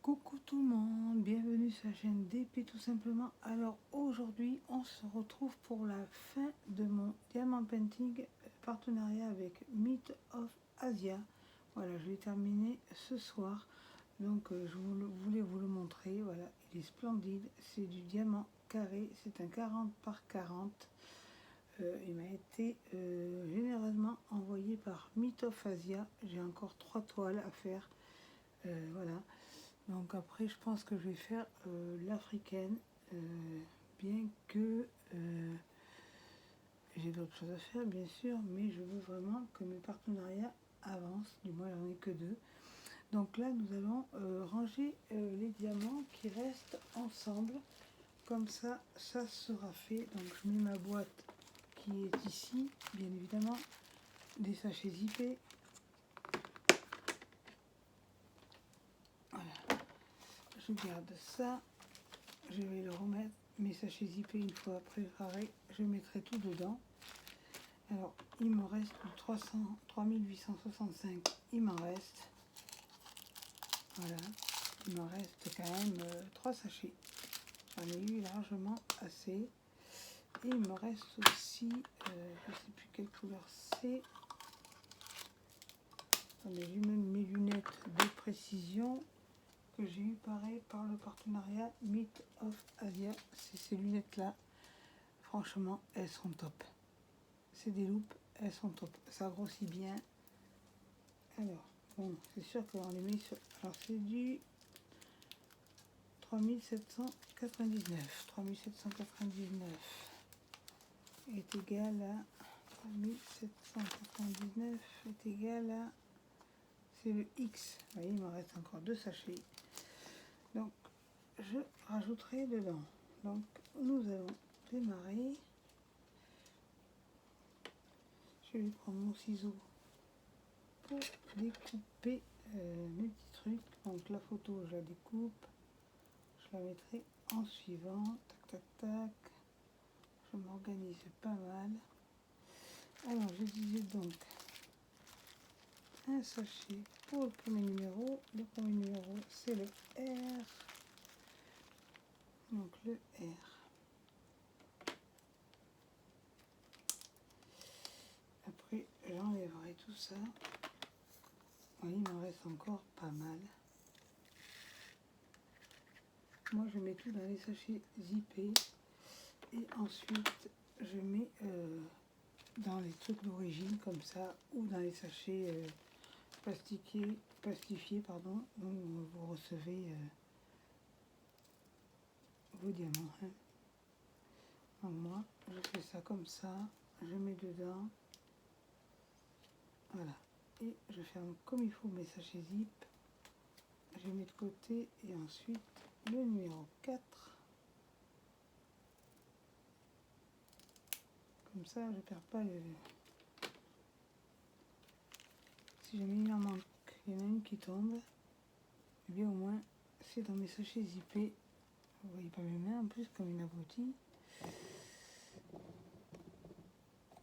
Coucou tout le monde, bienvenue sur la chaîne DP tout simplement. Alors aujourd'hui on se retrouve pour la fin de mon diamant painting partenariat avec Myth of Asia. Voilà, je vais terminer ce soir, donc je voulais vous le montrer. Voilà, il est splendide, c'est du diamant carré, c'est un 40 par 40. Il m'a été généreusement envoyé par Myth of Asia. J'ai encore 3 toiles à faire, voilà. Donc après, je pense que je vais faire l'africaine, bien que j'ai d'autres choses à faire, bien sûr, mais je veux vraiment que mes partenariats avancent, du moins j'en ai que 2. Donc là, nous allons ranger les diamants qui restent ensemble, comme ça, ça sera fait. Donc je mets ma boîte qui est ici, bien évidemment, des sachets zippés. Voilà, je garde ça. Je vais le remettre, mes sachets zippés, une fois préparés, je mettrai tout dedans. Alors, il me reste 3865, il m'en reste. Voilà, il me reste quand même 3 sachets. J'en ai eu largement assez. Et il me reste aussi, je ne sais plus quelle couleur c'est. Attendez, j'ai même mes lunettes de précision que j'ai eu pareil par le partenariat Myth of Asia. C'est ces lunettes là, franchement elles sont top, c'est des loupes, elles sont top, ça grossit bien. Alors bon, c'est sûr qu'on les met sur, alors c'est du 3799 est égal à 3799 est égal à, c'est le X. Vous voyez, il me reste encore 2 sachets, donc je rajouterai dedans. Donc nous allons démarrer. Je vais prendre mon ciseau pour découper mes petits trucs. Donc la photo, je la découpe, je la mettrai en suivant. Tac, tac, tac. Je m'organise pas mal. Alors je disais donc un sachet pour le premier numéro. Le premier numéro, c'est le R. Donc le R. Après, j'enlèverai tout ça. Oui, il m'en reste encore pas mal. Moi, je mets tout dans les sachets zippés. Et ensuite, je mets dans les trucs d'origine, comme ça, ou dans les sachets plastifiés, pardon, où vous recevez vos diamants. Hein. Donc moi, je fais ça comme ça, je mets dedans. Voilà. Et je ferme comme il faut mes sachets zip. Je mets de côté et ensuite le numéro 4. Comme ça, je ne perds pas le... Si jamais il en manque, il y en a une qui tombe, et bien au moins, c'est dans mes sachets zippés. Vous voyez pas mes mains en plus, comme une abrutie.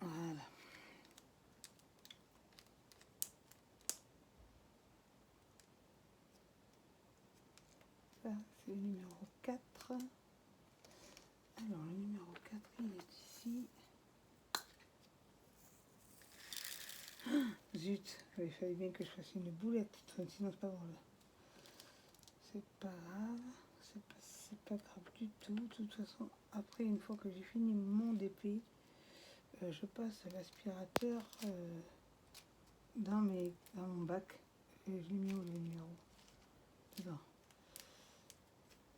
Voilà. Ça, c'est le numéro 4. Alors, le numéro 4, il est ici. Zut, il fallait bien que je fasse une boulette, sinon c'est pas drôle. C'est pas grave, c'est pas grave du tout. De toute façon, après, une fois que j'ai fini mon DP, je passe l'aspirateur dans mon bac et je lui mets le numéro dedans.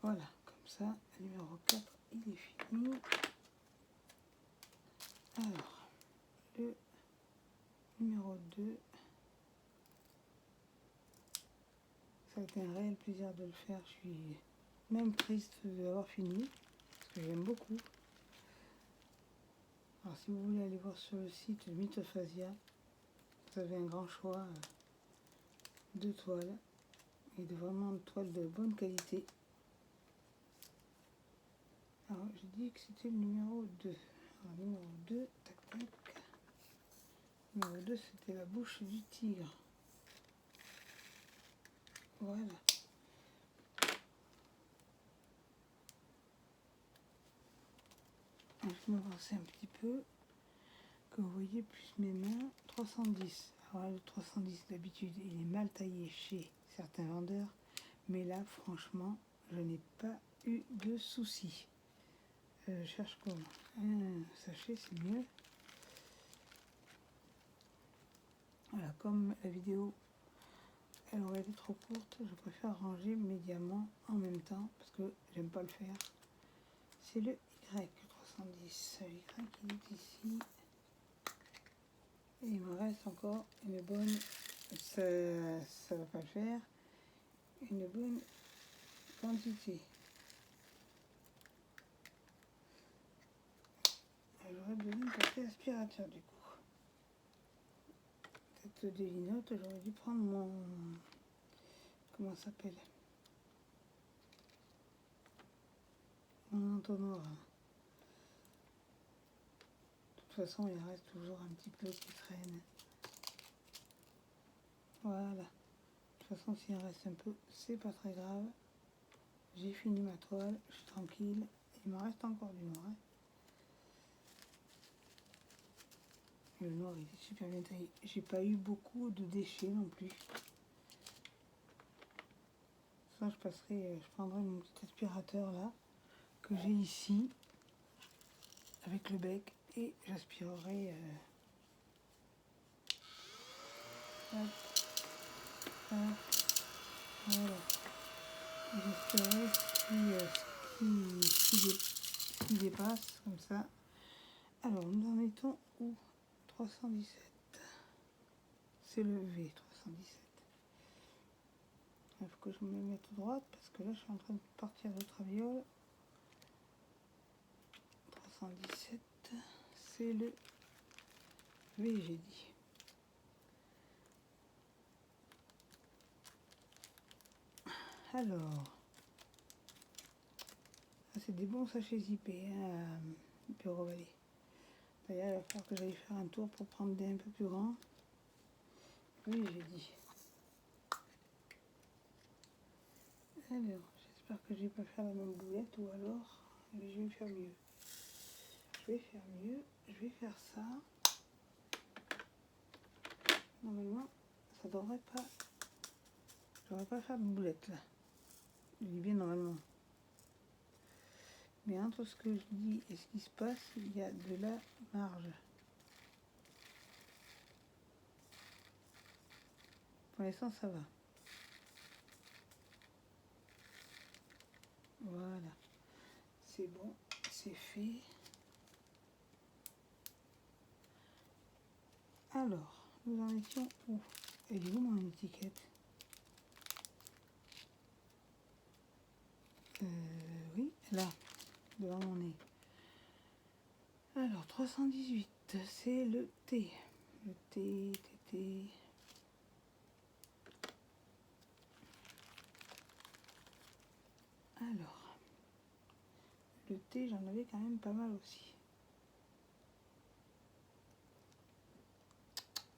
Voilà, comme ça, le numéro 4, il est fini. Alors, le numéro 2, ça a été un réel plaisir de le faire. Je suis même triste d'avoir fini, parce que j'aime beaucoup. Alors, si vous voulez aller voir sur le site Myth of Asia, vous avez un grand choix de toiles, et de vraiment de toiles de bonne qualité. Alors, j'ai dit que c'était le numéro 2. Alors, numéro 2, tac tac. Numéro 2, c'était la bouche du tigre. Voilà. m'avancer un petit peu, que vous voyez plus mes mains. 310. Alors là, le 310 d'habitude il est mal taillé chez certains vendeurs, mais là franchement je n'ai pas eu de soucis. Je cherche comment un sachet, c'est mieux. Voilà, comme la vidéo elle aurait été trop courte, je préfère ranger mes diamants en même temps parce que j'aime pas le faire. C'est le Y310. Le Y il est ici. Et il me reste encore une bonne, ça va pas le faire, une bonne quantité. J'aurais besoin de passer aspirateur du coup. Peut-être des linottes, j'aurais dû prendre mon, comment ça s'appelle, mon entonnoir. De toute façon il reste toujours un petit peu qui traîne. Voilà. De toute façon s'il reste un peu, c'est pas très grave. J'ai fini ma toile, je suis tranquille. Il me reste encore du noir. Le noir il est super bien taillé. J'ai pas eu beaucoup de déchets non plus. Ça je prendrai mon petit aspirateur là que j'ai ici avec le bec et j'aspirerai hop, hop, voilà. J'aspirerai ce qui dépasse comme ça. Alors nous en étions où? 317. C'est le V 317. Il faut que je me mette à droite parce que là je suis en train de partir de traviole. 317, c'est le V, j'ai dit. Alors, c'est des bons sachets zippés, hein, Bureau Vallée. D'ailleurs, il va falloir que j'aille faire un tour pour prendre des un peu plus grands. Oui, j'ai dit. Alors, j'espère que je vais pas faire la même boulette ou alors je vais faire mieux. Je vais faire ça. Normalement, ça devrait pas. Je devrais pas faire de boulette là. Je dis bien normalement. Mais entre ce que je dis et ce qui se passe, il y a de la marge. Pour l'instant, ça va. Voilà. C'est bon, c'est fait. Alors, nous en étions où? Elle est où mon étiquette? Oui, là, devant mon nez. Alors, 318, c'est le T. Le T, T, T. Alors, le T, j'en avais quand même pas mal aussi.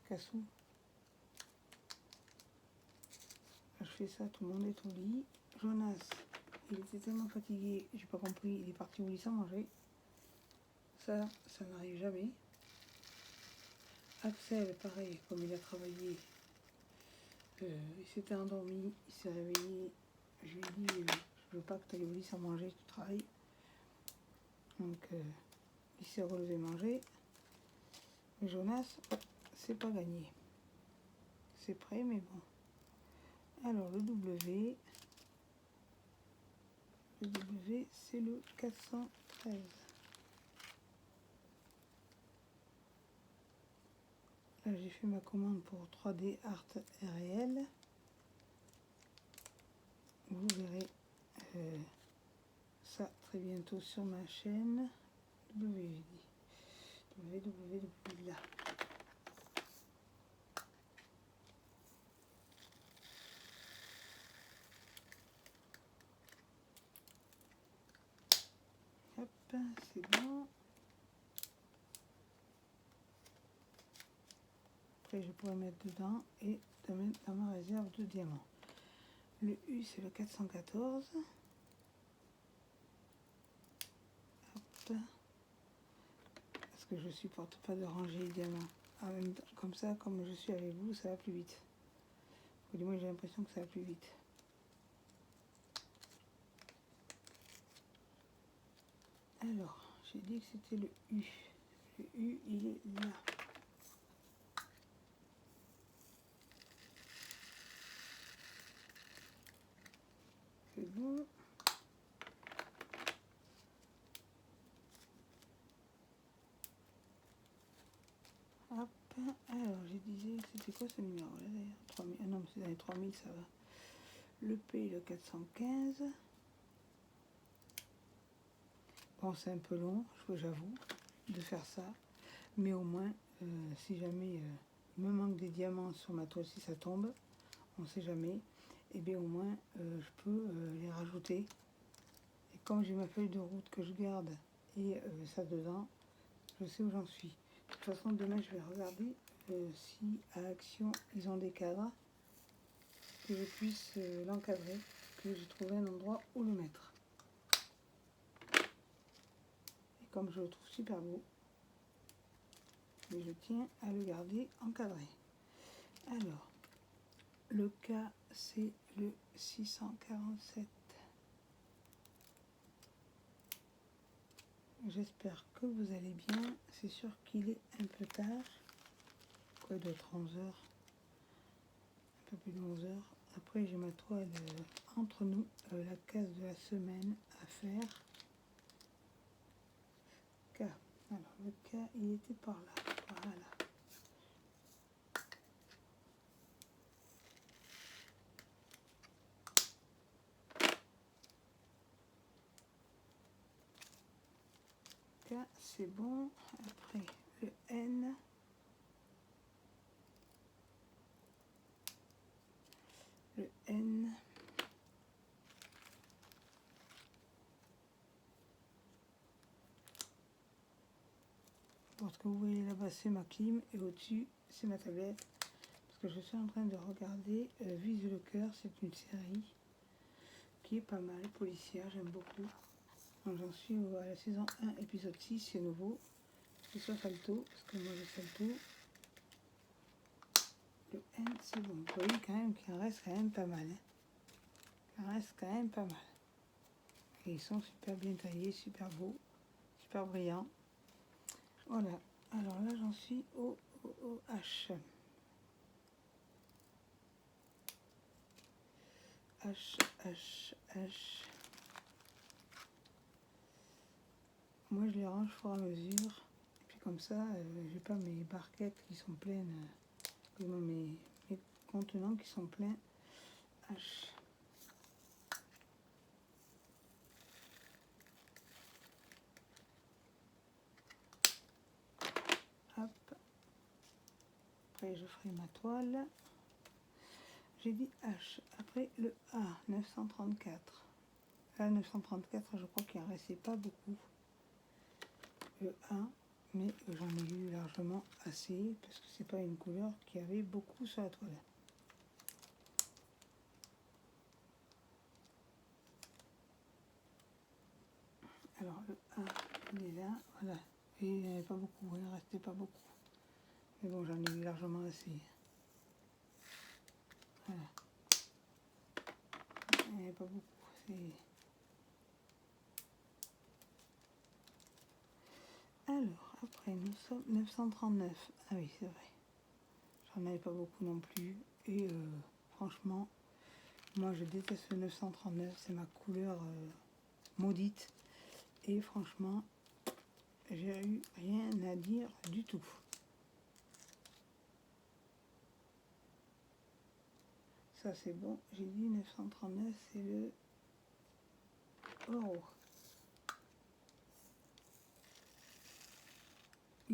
Cassou. Je fais ça, tout le monde est au lit. Jonas, il était tellement fatigué, j'ai pas compris, il est parti au lit sans manger. Ça n'arrive jamais. Axel, pareil, comme il a travaillé, il s'était endormi, il s'est réveillé. Je lui ai dit, je veux pas que tu ailles au lit sans manger, tu travailles. Donc, il s'est relevé manger. Et Jonas, c'est pas gagné. C'est prêt, mais bon. Alors, le W, c'est le 413. Là, j'ai fait ma commande pour 3D Art RL. Vous verrez ça très bientôt sur ma chaîne. Là. Hop, c'est bon. Après, je pourrais mettre dedans et mettre dans ma réserve de diamants. Le U, c'est le 414. Hop. que je supporte pas de ranger les diamants. Comme ça, comme je suis avec vous, ça va plus vite. Ou du moins j'ai l'impression que ça va plus vite. Alors, j'ai dit que c'était le U. Le U, il est là. C'est bon. Hop. Alors, j'ai disais, c'était quoi ce numéro là d'ailleurs 3000. Ah non, c'est dans les 3000, ça va. Le P, le 415. Bon, c'est un peu long, j'avoue, de faire ça. Mais au moins, si jamais il me manque des diamants sur ma toile, si ça tombe, on ne sait jamais, et bien au moins, je peux les rajouter. Et comme j'ai ma feuille de route que je garde et ça dedans, je sais où j'en suis. De toute façon, demain, je vais regarder si à Action, ils ont des cadres, que je puisse l'encadrer, que j'ai trouvé un endroit où le mettre. Et comme je le trouve super beau, mais je tiens à le garder encadré. Alors, le cas, c'est le 647. J'espère que vous allez bien. C'est sûr qu'il est un peu tard. Quoi, il doit être 11 heures. Un peu plus de 11 heures. Après, j'ai ma toile entre nous, la case de la semaine à faire. K. Alors, le K, il était par là. Voilà. K, c'est bon. Après, le N. Le N. Parce que vous voyez là-bas, c'est ma clim et au-dessus, c'est ma tablette. Parce que je suis en train de regarder Vise le cœur, c'est une série qui est pas mal, policière, j'aime beaucoup. Donc j'en suis à la saison 1, épisode 6, c'est nouveau. C'est sur Salto, parce que moi j'ai Salto. Le N, c'est bon. Vous voyez quand même qu'il en reste quand même pas mal. Hein. Il en reste quand même pas mal. Et ils sont super bien taillés, super beaux, super brillants. Voilà. Alors là, j'en suis au H. H, H, H. Moi, je les range au fur et à mesure. Et puis comme ça, j'ai pas mes barquettes qui sont pleines, mes contenants qui sont pleins. H. Hop. Après, je ferai ma toile. J'ai dit H. Après, le A, 934. Là, 934, je crois qu'il en restait pas beaucoup. Le A, mais j'en ai eu largement assez, parce que c'est pas une couleur qui avait beaucoup sur la toile. Alors, le A, il est là, voilà. Et il n'y en avait pas beaucoup, il ne restait pas beaucoup. Mais bon, j'en ai eu largement assez. Voilà. Il n'y en avait pas beaucoup. Alors, après, nous sommes 939. Ah oui, c'est vrai. J'en avais pas beaucoup non plus. Et franchement, moi je déteste le 939. C'est ma couleur maudite. Et franchement, j'ai eu rien à dire du tout. Ça c'est bon. J'ai dit 939, c'est le euro.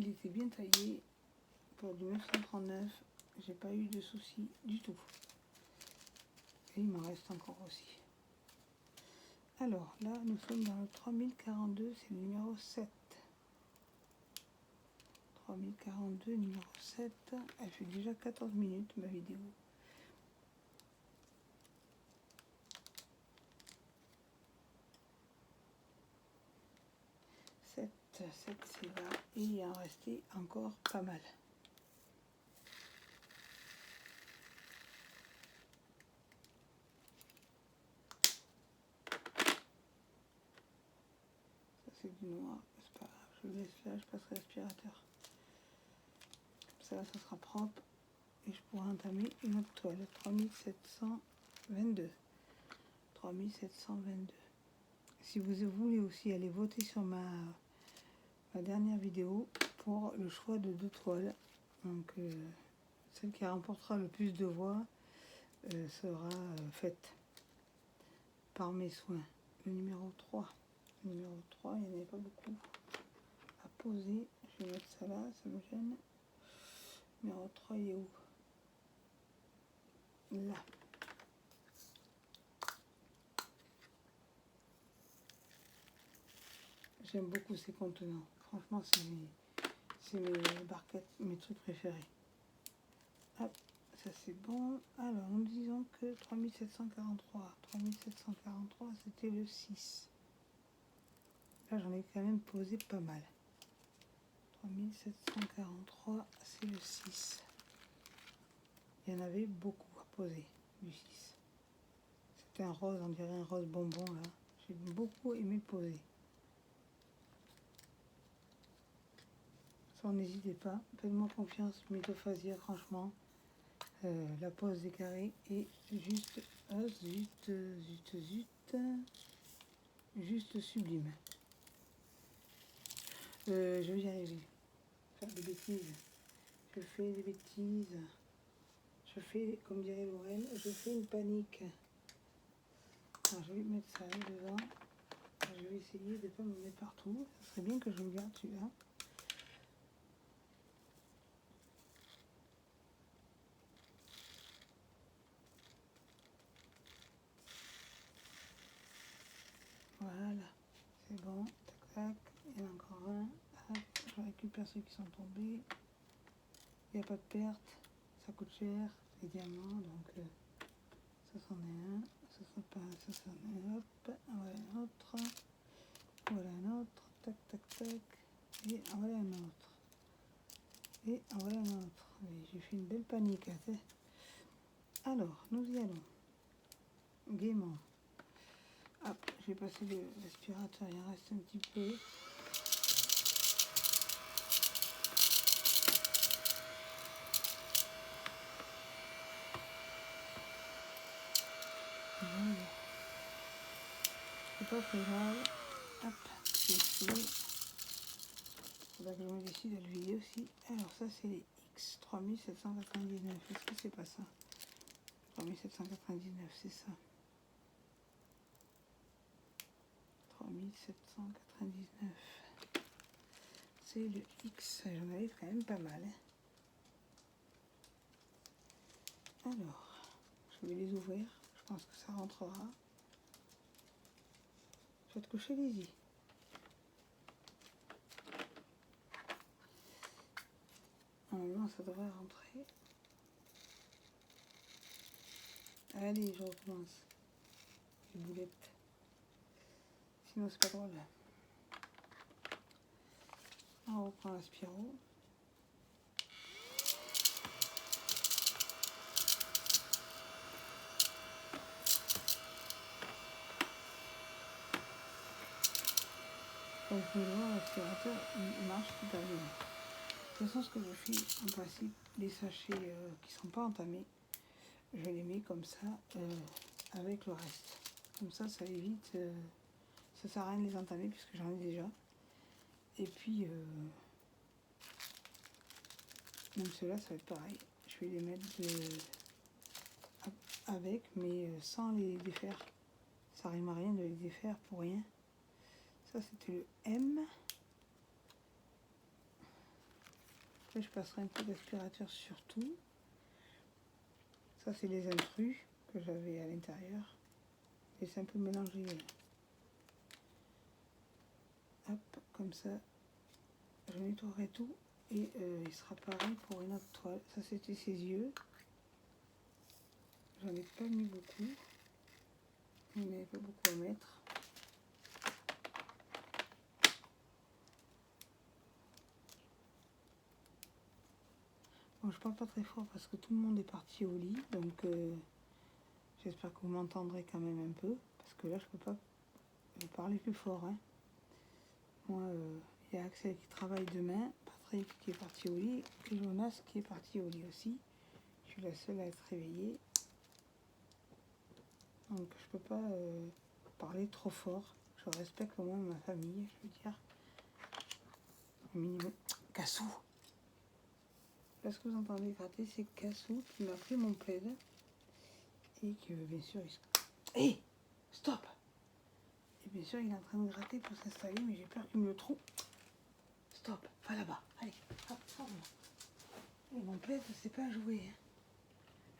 Il était bien taillé. Pour du 939, j'ai pas eu de soucis du tout. Et il m'en reste encore aussi. Alors là, nous sommes dans le 3042, c'est le numéro 7. 3042, numéro 7. Elle fait déjà 14 minutes, ma vidéo. 7. cette c'est là et il en restait encore pas mal. Ça c'est du noir, c'est pas grave, je le laisse là, je passerai l'aspirateur. Ça sera propre et je pourrai entamer une autre toile. 3722. 3722. Si vous voulez aussi aller voter sur ma dernière vidéo pour le choix de 2 toiles, donc celle qui remportera le plus de voix sera faite par mes soins. Le numéro 3. Le numéro 3, il n'y en avait pas beaucoup à poser. Je vais mettre ça là, ça me gêne. Numéro 3, il est où? Là. J'aime beaucoup ces contenants. Franchement, c'est mes barquettes, mes trucs préférés. Hop, ça c'est bon. Alors, nous disons que 3743. 3743, c'était le 6. Là, j'en ai quand même posé pas mal. 3743, c'est le 6. Il y en avait beaucoup à poser, du 6. C'était un rose, on dirait un rose bonbon, là. J'ai beaucoup aimé poser. Ça, n'hésitez pas. Faites-moi confiance, Mythophasia, franchement. La pose des carrés est juste, juste sublime. Je vais y arriver. Faire des bêtises. Je fais des bêtises. Je fais, comme dirait Laurel, je fais une panique. Alors, je vais mettre ça devant. Je vais essayer de ne pas me mettre partout. Ce serait bien que je le garde celui-là. Voilà, c'est bon. Tac, tac. Il y en a encore un. Hop, je récupère ceux qui sont tombés. Il n'y a pas de perte. Ça coûte cher, les diamants. Donc, ça c'en est un. Ça c'en est pas un. Ça c'en est un. Hop, voilà un autre. Voilà un autre. Tac, tac, tac. Et voilà un autre. Et voilà un autre. J'ai fait une belle panique. Hein. Alors, nous y allons. Gaiement. Hop, je vais passer l'aspirateur, il en reste un petit peu. Voilà. C'est pas très grave. Hop, c'est fait. Faudra que je me décide à le vider aussi. Alors ça c'est les X 3799. Est-ce que c'est pas ça? 3799, c'est ça. 3799. C'est le X. J'en avais quand même pas mal. Hein. Alors, je vais les ouvrir. Je pense que ça rentrera. Faites coucher les yeux. Normalement, ça devrait rentrer. Allez, je recommence. Les boulettes. Sinon, c'est pas drôle. On reprend la spiro. Comme vous pouvez le voir, l'aspirateur il marche super bien. De toute façon, ce que je fais en principe, les sachets qui ne sont pas entamés, je les mets comme ça avec le reste. Comme ça évite, ça sert à rien de les entamer puisque j'en ai déjà. Et puis, même ceux-là, ça va être pareil. Je vais les mettre avec, mais sans les défaire. Ça rime à rien de les défaire pour rien. Ça, c'était le M. Après, je passerai un peu d'aspirateur sur tout. Ça, c'est les intrus que j'avais à l'intérieur. Et c'est un peu mélangé. Hop, comme ça, je nettoierai tout. Et il sera pareil pour une autre toile. Ça, c'était ses yeux. J'en ai pas mis beaucoup. Il n'y avait pas beaucoup à mettre. Bon, je parle pas très fort parce que tout le monde est parti au lit, donc j'espère que vous m'entendrez quand même un peu, parce que là je peux pas parler plus fort. Hein. Moi, il y a Axel qui travaille demain, Patrick qui est parti au lit, et Jonas qui est parti au lit aussi. Je suis la seule à être réveillée. Donc je peux pas parler trop fort. Je respecte au moins ma famille, je veux dire. Au minimum. Cassou! Là, ce que vous entendez gratter, c'est Cassou qui m'a pris mon plaid. Et que bien sûr, il... Hé! Stop! Et bien sûr, il est en train de gratter pour s'installer, mais j'ai peur qu'il me le trouve. Stop! Va là-bas. Allez, hop, hop. Et mon plaid, c'est pas à jouer.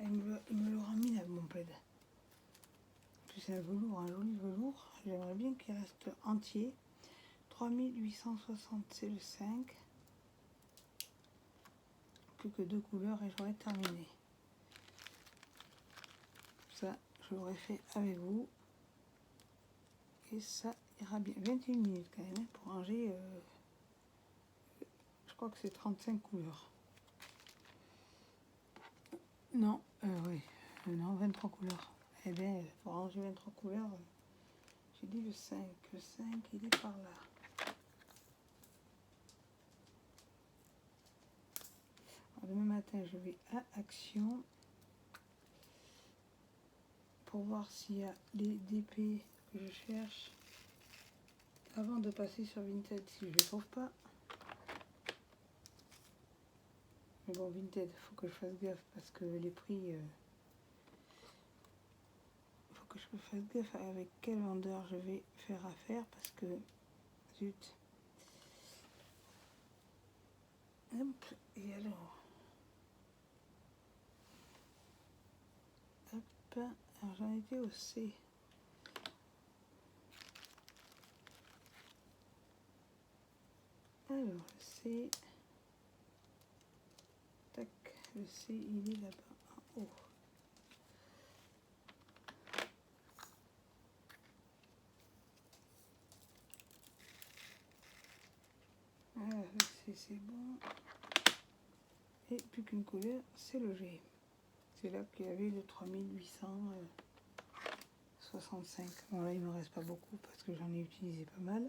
Hein. Il me l'aura mis là, mon plaid. C'est un velours, un joli velours. J'aimerais bien qu'il reste entier. 3860, c'est le 5. Plus que 2 couleurs et j'aurais terminé. Ça, je l'aurais fait avec vous. Et ça ira bien. 21 minutes quand même pour ranger. Je crois que c'est 35 couleurs. Non, oui. Non, 23 couleurs. Eh bien, pour ranger 23 couleurs, j'ai dit le 5. Le 5, il est par là. Alors, demain matin, je vais à Action pour voir s'il y a les DP que je cherche avant de passer sur Vinted si je ne les trouve pas. Mais bon, Vinted, il faut que je fasse gaffe parce que les prix... faut que je fasse gaffe avec quel vendeur je vais faire affaire parce que... Zut. Hop, et alors... Hop, alors j'en étais au C. Alors, le C... Tac, le C, il est là-bas en haut. Voilà, le C, c'est bon. Et plus qu'une couleur, c'est le G. C'est là qu'il y avait le 3865. Bon là il me reste pas beaucoup parce que j'en ai utilisé pas mal.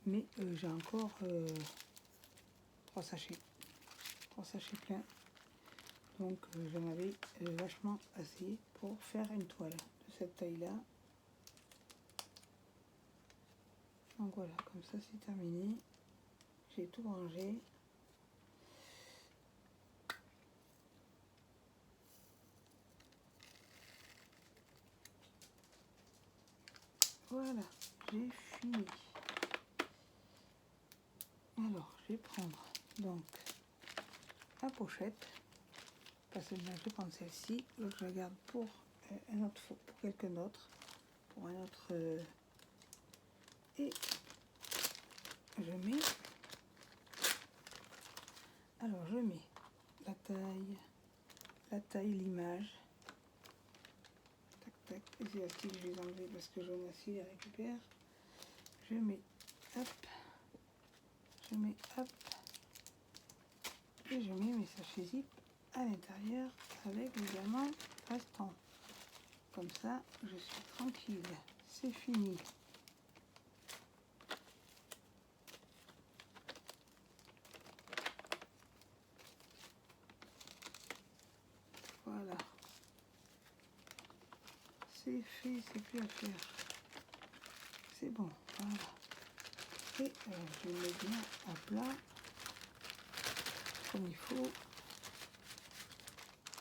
Mais j'ai encore 3 sachets. 3 sachets pleins. Donc j'en avais vachement assez pour faire une toile de cette taille là. Donc voilà, comme ça c'est terminé. J'ai tout rangé. Voilà, j'ai fini. Alors, je vais prendre donc la pochette. Pas celle-là, je vais prendre celle-ci. L'autre, je la garde pour un autre, pour quelqu'un d'autre. Pour un autre. Et je mets. Alors, je mets la taille, l'image. Tac, tac. Les élastiques, je les enlever parce que Jonas, il les récupère. Je mets, hop. Je mets, hop. Et je mets mes sachets zip à l'intérieur avec les diamants restants. Comme ça, je suis tranquille. C'est fini. Voilà. C'est fait, c'est plus à faire. C'est bon, voilà. Et je le mets bien à plat, comme il faut.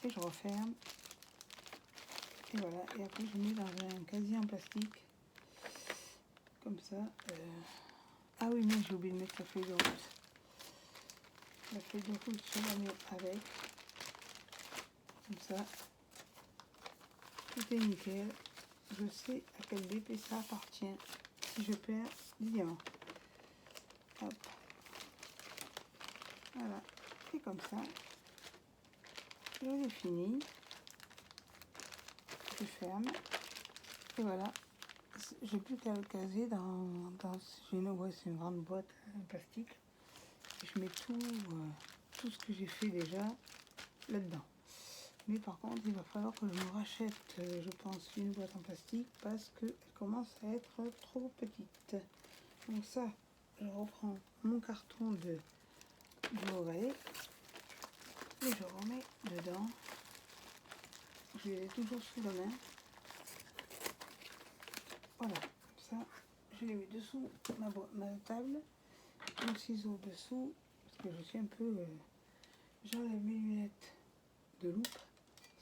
Et je referme. Et voilà, et après je mets dans un casier en plastique. Comme ça. Ah oui, mais j'ai oublié de mettre la feuille de route. La feuille de route, je la mets avec. Comme ça. Tout est nickel. Je sais à quel DP ça appartient si je perds des diamants. Hop. Voilà. Et comme ça, je l'ai fini. Je ferme. Et voilà. J'ai plus qu'à le caser dans c'est une grande boîte en plastique. Je mets tout ce que j'ai fait déjà là-dedans. Mais par contre, il va falloir que je me rachète, je pense, une boîte en plastique parce qu'elle commence à être trop petite. Donc ça, je reprends mon carton de Beauvais et je remets dedans. Je les ai toujours sous la main. Voilà, ça, je les mets dessous ma table. Mon ciseau dessous, parce que je suis un peu... j'enlève mes lunettes de loupe.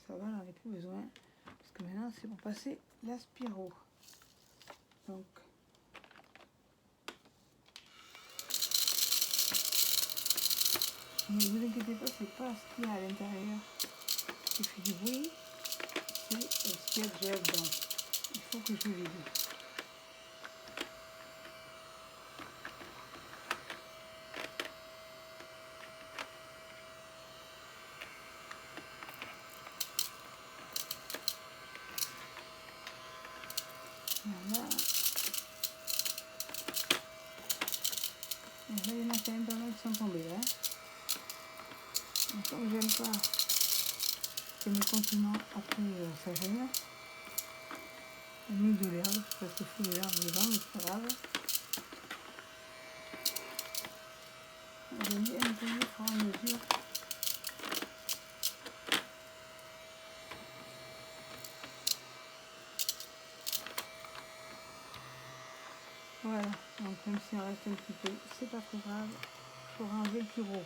Ça va, j'en ai plus besoin. Parce que maintenant, c'est pour passer la Spiro. Donc... ne vous inquiétez pas, c'est pas ce qu'il y a à l'intérieur qui fait du bruit, c'est ce qu'il y a déjà dedans. Il faut que je le vide. Voilà. Et là, il y en a quand même pas mal qui sont tombés là. Donc, comme j'aime pas que mes contenants après ça gêne, j'ai mis de l'herbe, parce que je fous de l'herbe dedans, mais c'est pas grave. J'ai mis un peu au fur et à mesure. Voilà, donc même si on reste un petit peu, c'est pas très grave. Il faudra enlever le plus gros.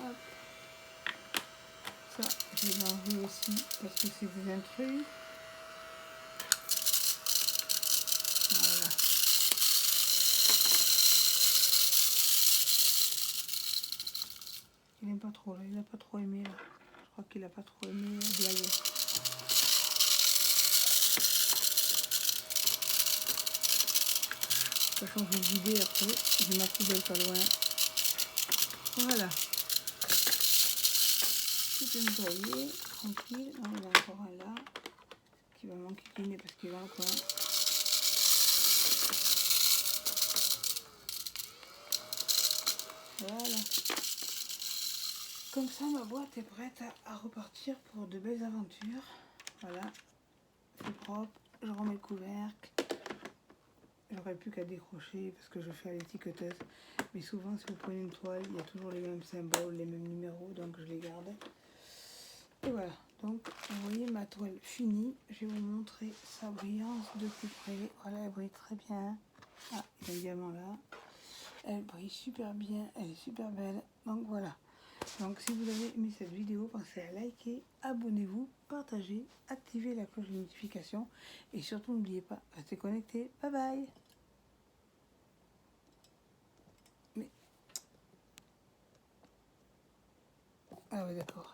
Hop. Ça, je vais l'enlever aussi parce que c'est des intrus. Voilà. Il n'aime pas trop là, il n'a pas trop aimé là. Je crois qu'il n'a pas trop aimé blaguer. De toute façon, je vais le vider après. J'ai ma poubelle pas loin. Voilà. Tout est nettoyé, tranquille. Non, il y en a encore un là qui va m'enquiquiner parce qu'il est dans le coin. Voilà. Comme ça, ma boîte est prête à repartir pour de belles aventures. Voilà. C'est propre. Je remets le couvercle. J'aurais plus qu'à décrocher parce que je fais à l'étiqueteuse. Mais souvent, si vous prenez une toile, il y a toujours les mêmes symboles, les mêmes numéros, donc je les garde. Et voilà. Donc, vous voyez ma toile finie. Je vais vous montrer sa brillance de plus près. Voilà, elle brille très bien. Ah, il y a un diamant là. Elle brille super bien. Elle est super belle. Donc, voilà. Donc, si vous avez aimé cette vidéo, pensez à liker, abonnez-vous, partagez, activez la cloche de notification et surtout n'oubliez pas, restez connectés. Bye bye. Mais... ah oui, d'accord.